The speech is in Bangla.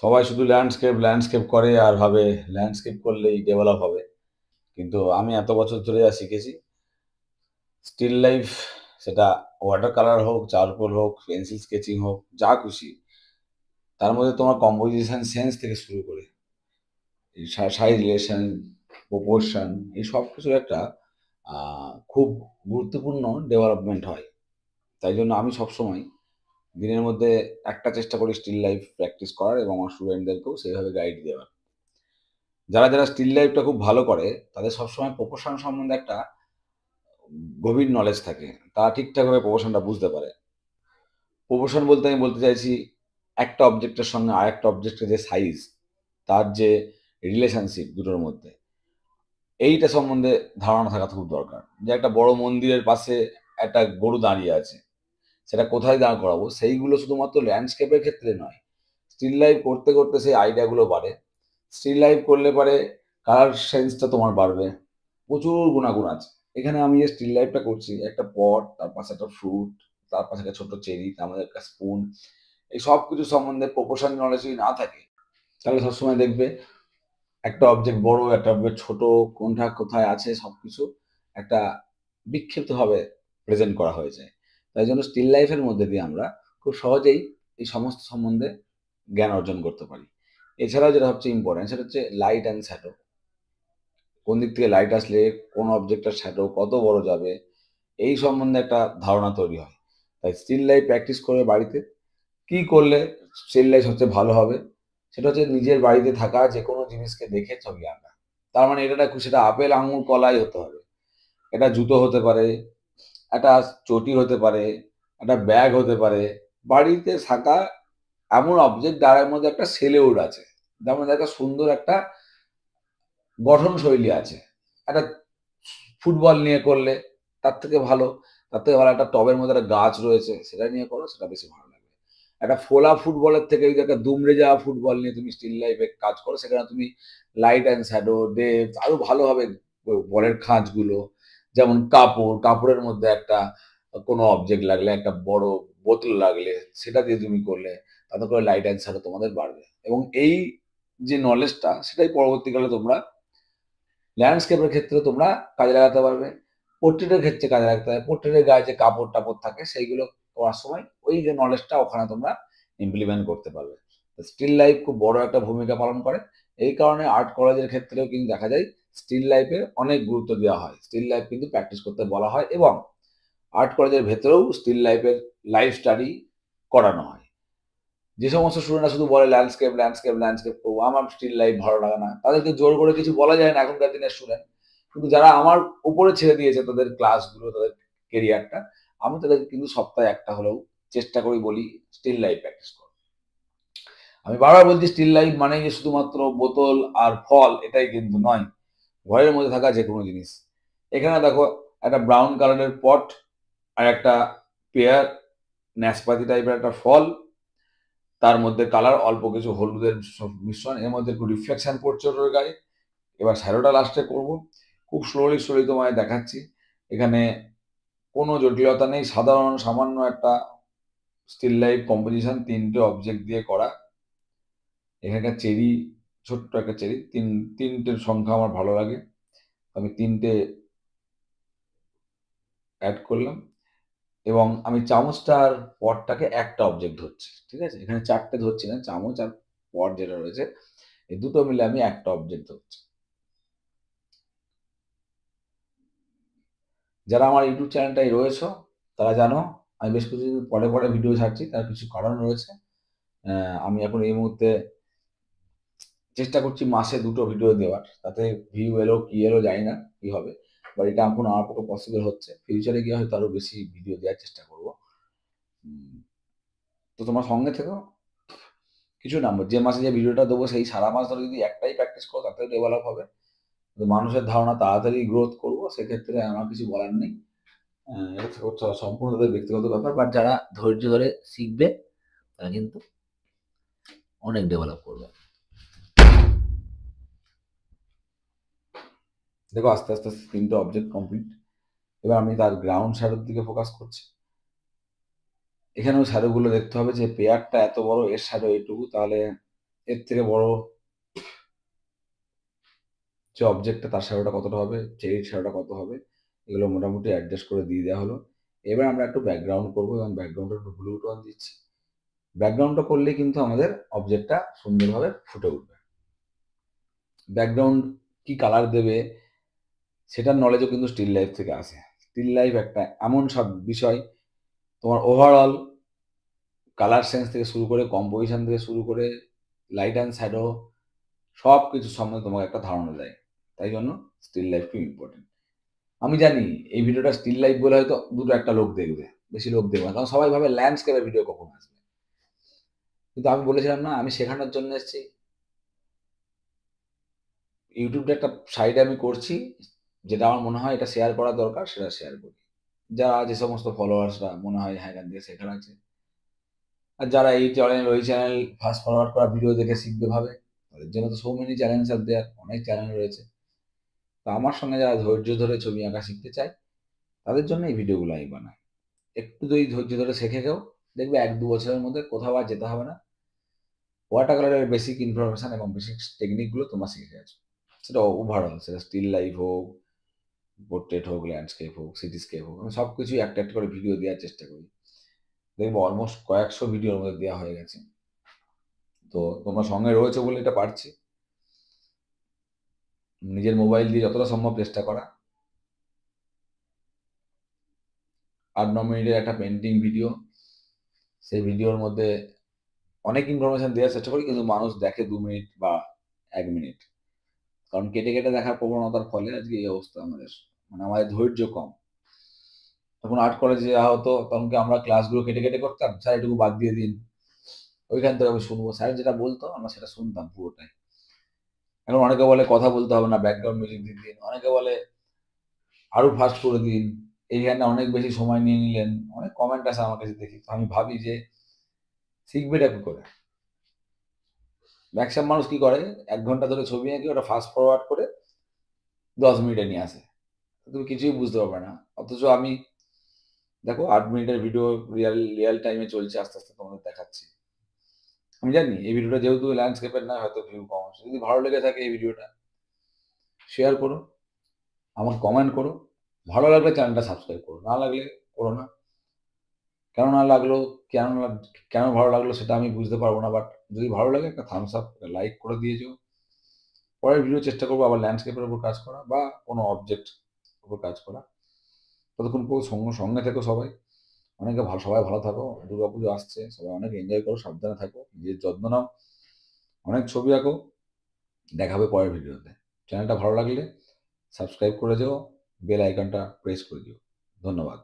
সবাই শুধু ল্যান্ডস্কেপ ল্যান্ডস্কেপ করে আর ভাবে ল্যান্ডস্কেপ করলেই ডেভেলপ হবে। কিন্তু আমি এত বছর ধরে যা শিখেছি, স্টিল লাইফ, সেটা ওয়াটার কালার হোক, চারকোল হোক, পেন্সিল স্কেচিং হোক, যা খুশি, তার মধ্যে তোমার কম্পোজিশন সেন্স থেকে শুরু করে এই সাইজ রিলেশন, প্রপোর্শন, এই সব কিছুর একটা খুব গুরুত্বপূর্ণ ডেভেলপমেন্ট হয়। তাই জন্য আমি সবসময় দিনের মধ্যে একটা চেষ্টা করি স্টিল লাইফ প্র্যাকটিস করার এবং আমার স্টুডেন্টদেরকেও সেইভাবে গাইড দেওয়ার। যারা যারা স্টিল লাইফটা খুব ভালো করে তাদের সবসময় প্রপোর্শন সম্বন্ধে একটা গভীর নলেজ থাকে। তারা ঠিকঠাকভাবে প্রপোর্শনটা বুঝতে পারে। প্রপোর্শন বলতে আমি বলতে চাইছি, একটা অবজেক্টের সঙ্গে আরেকটা অবজেক্টের যে সাইজ, তার যে রিলেশনশিপ দুটোর মধ্যে, এইটা সম্বন্ধে ধারণা থাকা খুব দরকার। যে একটা বড় মন্দিরের পাশে একটা গরু দাঁড়িয়ে আছে, সেটা কোথায় দাঁড় করাবো, সেইগুলো শুধুমাত্র ল্যান্ডস্কেপের ক্ষেত্রে নয়, স্টিল লাইফ করতে করতে সেই আইডিয়াগুলো বাড়ে। স্টিল লাইফ করলে পারে কালার সেন্সটা তোমার বাড়বে। প্রচুর গুণাগুণ আছে। এখানে আমি যে স্টিল লাইফটা করছি, একটা পট, তার পাশে একটা ফ্রুট, তার পাশে একটা ছোট্ট চেরি, তার মধ্যে একটা স্পুন, এই সব কিছু সম্বন্ধে প্রপোর্শন নলেজ যদি না থাকে, তাহলে সবসময় দেখবে একটা অবজেক্ট বড়, একটা অবজেক্ট ছোট, কোনটা কোথায় আছে সবকিছু একটা বিক্ষিপ্তভাবে প্রেজেন্ট করা হয়ে যায়। তাই জন্য স্টিল লাইফের মধ্যে দিয়ে আমরা খুব সহজেই এই সমস্ত সম্বন্ধে জ্ঞান অর্জন করতে পারি। এছাড়াও যেটা হচ্ছে ইম্পর্টেন্ট, সেটা হচ্ছে লাইট অ্যান্ড শ্যাডো। কোন দিক থেকে লাইট আসলে কোন অবজেক্টের শ্যাডো কত বড় যাবে, এই সম্বন্ধে একটা ধারণা তৈরি হয়। তাই স্টিল লাইফ প্র্যাকটিস করে বাড়িতে কি করলে স্টিল লাইফ সবচেয়ে ভালো হবে, সেটা হচ্ছে নিজের বাড়িতে থাকা যে কোনো জিনিসকে দেখে ছবি আঁকা। তার মানে এটা না, সেটা আপেল আঙুর কলাই হতে হবে। এটা জুতো হতে পারে, একটা চটি হতে পারে, একটা ব্যাগ হতে পারে, বাড়িতে থাকা এমন অবজেক্ট যার মধ্যে একটা সেলিউড আছে, যার মধ্যে একটা সুন্দর একটা গঠন শৈলী আছে। একটা ফুটবল নিয়ে করলে তার থেকে ভালো, তার থেকে ভালো একটা টবের মধ্যে একটা গাছ রয়েছে সেটা নিয়ে করো, সেটা বেশি ভালো লাগবে। একটা ফোলা ফুটবলের থেকে যদি একটা দুমড়ে যাওয়া ফুটবল নিয়ে তুমি স্টিল লাইফে কাজ করো, সেখানে তুমি লাইট অ্যান্ড শ্যাডো, ডেপথ আরো ভালোভাবে বলের খাঁজগুলো, যেমন কাপড়, কাপড়ের মধ্যে একটা কোনো অবজেক্ট লাগলে, একটা বড় বোতল লাগলে, সেটা দিয়ে তুমি করলে, তাতে করে লাইট অ্যান্ড শ্যাডো তোমাদের বাড়বে। এবং এই যে নলেজটা, সেটাই পরবর্তীকালে তোমরা ল্যান্ডস্কেপের ক্ষেত্রে তোমরা কাজে লাগাতে পারবে। পোর্ট্রেটের ক্ষেত্রে কাজে লাগাতে পারবে। পোর্ট্রেটের গায়ে যে কাপড় টাপড় থাকে সেইগুলো করার সময় ওই যে নলেজটা ওখানে তোমরা ইমপ্লিমেন্ট করতে পারবে। স্টিল লাইফ খুব বড় একটা ভূমিকা পালন করে। এই কারণে আর্ট কলেজের ক্ষেত্রেও কিন্তু দেখা যায় স্টিল লাইফে অনেক গুরুত্ব দেওয়া হয়। স্টিল লাইফ কিন্তু প্র্যাকটিস করতে বলা হয় এবং আর্ট কলেজের ভেতরেও স্টিল লাইফের লাইফ স্টাডি করানো হয়। যে সমস্ত স্টুডেন্টরা শুধু বলে ল্যান্ডস্কেপ ল্যান্ডস্কেপ ল্যান্ডস্কেপ করবো, আমার স্টিল লাইফ ভালো লাগে না, তাদেরকে জোর করে কিছু বলা যায় না এখনকার দিনের স্টুডেন্ট। কিন্তু যারা আমার উপরে ছেড়ে দিয়েছে তাদের ক্লাসগুলো, তাদের কেরিয়ারটা, আমি তাদেরকে কিন্তু সপ্তাহে একটা হলেও চেষ্টা করি, বলি স্টিল লাইফ প্র্যাকটিস করো। আমি বারবার বলছি স্টিল লাইফ মানে যে শুধুমাত্র বোতল আর ফল, এটাই কিন্তু নয়। ঘরের মধ্যে থাকা যে কোনো জিনিস। এখানে দেখো একটা ব্রাউন কালারের পট আর একটা পেয়ার, ন্যাসপাতি টাইপের একটা ফল, তার মধ্যে কালার অল্প কিছু হলুদের মিশ্রণ, এর মধ্যে একটু রিফ্লেকশন পড়ছে ওটার গায়ে। এবার শ্যাডোটা লাস্টে করব। খুব স্লোলি স্লোলি তোমায় দেখাচ্ছি। এখানে কোনো জটিলতা নেই, সাধারণ সামান্য একটা স্টিল লাইফ কম্পোজিশন, তিনটে অবজেক্ট দিয়ে করা। এখানকার চেরি, ছোট্ট একটা চেরি, তিনটের সংখ্যা আমার ভালো লাগে, আমি তিনটে অ্যাড করলাম। এবং আমি চামচটার পটটাকে একটা অবজেক্ট ধরছি, ঠিক আছে? এখানে চারটে ধরছি না, চামচ আর পট যেটা রয়েছে এই দুটো মিলে আমি একটা অবজেক্ট ধরছি। যারা আমার ইউটিউব চ্যানেলটায় রয়েছে তারা জানো আমি বেশ কিছুদিন পরে পরে ভিডিও ছাড়ছি, তার কিছু কারণ রয়েছে। আমি এখন এই মুহূর্তে চেষ্টা করছি মাসে দুটো ভিডিও দেওয়ার, তাতে ভিউ এলো কি এলো জানি না কি হবে, বাট এটা এখন আমার পক্ষে পসিবল হচ্ছে। ফিউচারে গিয়ে হয়তো আরো বেশি ভিডিও দেওয়ার চেষ্টা করবো। তো তোমার সঙ্গে থেকো। কিছু না, যে মাসে যে ভিডিওটা দেবো সেই সারা মাস ধরে যদি একটাই প্র্যাকটিস করো, তাতেও ডেভেলপ হবে। তো মানুষের ধারণা তাড়াতাড়ি গ্রোথ করবো, সেক্ষেত্রে আমার কিছু বলার নেই। এটা হচ্ছে সম্পূর্ণ তাদের ব্যক্তিগত ব্যাপার, বাট যারা ধৈর্য ধরে শিখবে তারা কিন্তু অনেক ডেভেলপ করবে। দেখো আস্তে আস্তে আস্তে তিনটে অবজেক্ট কমপ্লিট। এবার আমি তার গ্রাউন্ড শ্যাডোর দিকে ফোকাস করছি। এখানেও শ্যাডো গুলো দেখতে হবে যে পেয়ারটা এত বড়, এর শ্যাডো এইটুকু, তাহলে এর থেকে বড় যে অবজেক্টটা তার শ্যাডোটা কতটা হবে, চেরির শ্যাডোটা কত হবে, এগুলো মোটামুটি অ্যাডজাস্ট করে দিয়ে দেওয়া হলো। এবার আমরা একটু ব্যাকগ্রাউন্ড করবো এবং ব্যাকগ্রাউন্ডটা একটু ব্লু টোন দিচ্ছি। ব্যাকগ্রাউন্ডটা করলে কিন্তু আমাদের অবজেক্টটা সুন্দরভাবে ফুটে উঠবে। ব্যাকগ্রাউন্ড কি কালার দেবে সেটার নলেজও কিন্তু স্টিল লাইফ থেকে আসে। স্টিল লাইফ একটা এমন সব বিষয়, তোমার ওভারঅল কালার সেন্স থেকে শুরু করে কম্পোজিশন থেকে শুরু করে লাইট অ্যান্ড শ্যাডো সব কিছু সম্বন্ধে তোমাকে একটা ধারণা দেয়। তাই জন্য স্টিল লাইফ খুব ইম্পর্টেন্ট। আমি জানি এই ভিডিওটা স্টিল লাইফ বলে হয়তো দুটো একটা লোক দেখবে, বেশি লোক দেখবে না, কারণ সবাই ভাবে ল্যান্ডস্কেপের ভিডিও কখন আসবে। কিন্তু আমি বলেছিলাম না, আমি শেখানোর জন্য এসেছি। ইউটিউবটা একটা সাইডে আমি করছি, যেটা আমার মনে হয় এটা শেয়ার করা দরকার সেটা শেয়ার করি। যারা যে সমস্ত ফলোয়ার্সরা মনে হয় হ্যাঁ এখান থেকে শেখার আছে, আর যারা এই চ্যানেল ওই চ্যানেল ফাস্ট ফরওয়ার্ড করা ভিডিও দেখে শিখবে ভাবে, তাদের জন্য তো সো মেনি চ্যালেঞ্জ আর দেয়ার, অনেক চ্যানেল রয়েছে। তো আমার সঙ্গে যারা ধৈর্য ধরে ছবি আঁকা শিখতে চায় তাদের জন্য এই ভিডিওগুলো আমি বানাই। একটু যদি ধৈর্য ধরে শিখে গেও, দেখবে 1-2 বছরের মধ্যে কোথাও আর যেতে হবে না। ওয়াটার কালারের বেসিক ইনফরমেশন এবং বেসিক টেকনিকগুলো তোমরা শিখে গেছো। সেটা ওভারঅল, সেটা স্টিল লাইফ হোক, পোর্ট্রেট হোক, ল্যান্ডস্কেপ হোক, সিটিস্কেপ হোক, আমি সব কিছুই একটা একটা করে ভিডিও দেওয়ার চেষ্টা করি। দেখবো অলমোস্ট কয়েকশো ভিডিওর মধ্যে দেওয়া হয়ে গেছে। তো তোমরা সঙ্গে রয়েছে বলে এটা পারছি। নিজের মোবাইল দিয়ে যতটা সম্ভব চেষ্টা করা। 8-9 মিনিটের একটা পেন্টিং ভিডিও, সেই ভিডিওর মধ্যে অনেক ইনফরমেশন দেওয়ার চেষ্টা করি, কিন্তু মানুষ দেখে 2 মিনিট বা 1 মিনিট। কারণ কেটে কেটে দেখার প্রবণতার ফলে আজকে এই অবস্থা আমাদের, মানে আমাদের ধৈর্য কম। তখন আর্ট কলেজে যাওয়া হতো, তখন কি আমরা ক্লাসগুলো কেটে কেটে করতাম, স্যার এটুকু বাদ দিয়ে দিন, ওইখান থেকে আমি শুনবো, স্যার যেটা বলতো আমরা সেটা শুনতাম পুরোটাই। এখন অনেকে বলে কথা বলতে হবে না, ব্যাকগ্রাউন্ড মিউজিক দিয়ে দিন, অনেকে বলে আরো ফাস্ট করে দিন, এইখানে অনেক বেশি সময় নিয়ে নিলেন, অনেক কমেন্ট আসে আমার কাছে দেখি। তো আমি ভাবি যে শিখবেটা কি করে? ম্যাক্সিমাম মানুষ কি করে, 1 ঘন্টা ধরে ছবি এঁকে ওটা ফাস্ট ফরওয়ার্ড করে 10 মিনিটে নিয়ে আসে, তুমি কিছুই বুঝতে পারবে না। অথচ আমি দেখো 8 মিনিটের ভিডিও রিয়াল রিয়াল টাইমে চলছে, আস্তে আস্তে তোমাদের দেখাচ্ছি। আমি জানি এই ভিডিওটা যেহেতু ল্যান্ডস্কেপের নয়, হয়তো ভিউ কম আসে। যদি ভালো লেগে থাকে এই ভিডিওটা শেয়ার করো, আমার কমেন্ট করো, ভালো লাগলে চ্যানেলটা সাবস্ক্রাইব করো, না লাগলে করো না। কেন না লাগলো, কেন কেন ভালো লাগলো সেটা আমি বুঝতে পারবো না, বাট যদি ভালো লাগে একটা থামস আপ, লাইক করে দিয়েছো। পরের ভিডিও চেষ্টা করবো আবার ল্যান্ডস্কেপের উপর কাজ করা বা কোনো অবজেক্ট উপর কাজ করা। ততক্ষণ সঙ্গে সঙ্গে থেকো সবাই, অনেকে ভালো, সবাই ভালো থাকো। দুর্গাপুজো আসছে, সবাই অনেক এনজয় করো, সাবধানে থাকো, নিজের যত্ন নাও, অনেক ছবি আঁকো। দেখা হবে পরের ভিডিওতে। চ্যানেলটা ভালো লাগলে সাবস্ক্রাইব করে দিও, বেল আইকনটা প্রেস করে দিও। ধন্যবাদ।